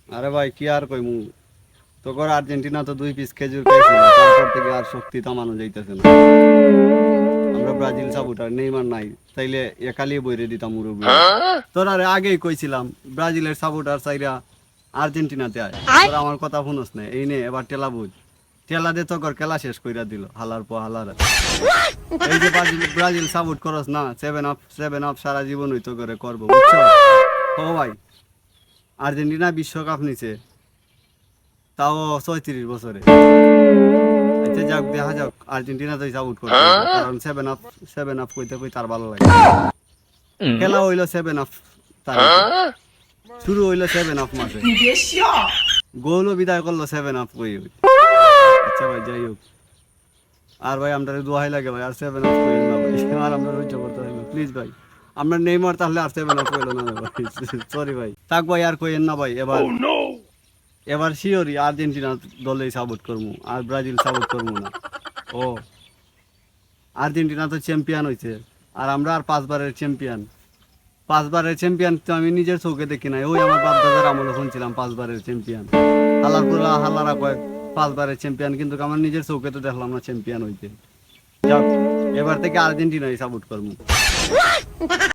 আরে ভাই কি আর কইমু, তোর আর্জেন্টিনা তো 2 পিস খেজুর খাইছিল, তারপর থেকে আর শক্তি থামানো যাইতেছে না। আমরা ব্রাজিল সাপোর্টার, নেইমার নাই, তাইলে একালি বইরে দিতাম মুরব্বি। তোর আরে আগেই কইছিলাম ব্রাজিলের সাপোর্টার চাইরা আর্জেন্টিনাতে আয়, তোরা আমার কথা শুনস না। এই নে এবার টেলা বুঝ, টেলা দে তোর খেলা শেষ কইরা দিল হালার পর হালার। এই যে ব্রাজিল ব্রাজিল সাপোর্ট করস না, 7 আপ সারা জীবন হইতো করে করবো, বুঝছো? ও ভাই, আর্জেন্টিনা বিশ্বকাপ নিছে, তাও 34 বছরে। আচ্ছা যাক, দেখা যাক, আর্জেন্টিনা তো সাপোর্ট করতে হবে, কারণ 7 আপ কইতে কই তার ভালো লাগে। খেলা হইলো 7 আপ তারিখে, শুরু হইলো 7 আপ মাসে, গোলও বিদায় করলো 7 আপ কই। আচ্ছা ভাই যাই হোক, আর ভাই আমরা দোয়াই লাগে ভাই, আর 7 আপ কইল না ভাই, আর আমরা সহ্য করতে পারি না প্লিজ ভাই। আমরা নেইমার তাহলে আর 7 আপ কইল না ভাই, সরি ভাই, থাক ভাই আর কইেন না ভাই। এবার এবার শিওরই আর্জেন্টিনা দলেই সাপোর্ট করবো, আর ব্রাজিল সাপোর্ট করবো না। ও, আর্জেন্টিনা তো চ্যাম্পিয়ন হয়েছে, আর আমরা আর 5বারের চ্যাম্পিয়ন। 5বারের চ্যাম্পিয়ন তো আমি নিজের চোখে দেখি নাই, ওই আমার বাপ দাদার আমলে শুনছিলাম 5বারের চ্যাম্পিয়ন। হালারা কয় 5বারের চ্যাম্পিয়ন, কিন্তু আমার নিজের চোখে তো দেখলাম না চ্যাম্পিয়ন হইতে। যাক, এবার থেকে আর্জেন্টিনাই সাপোর্ট করবো।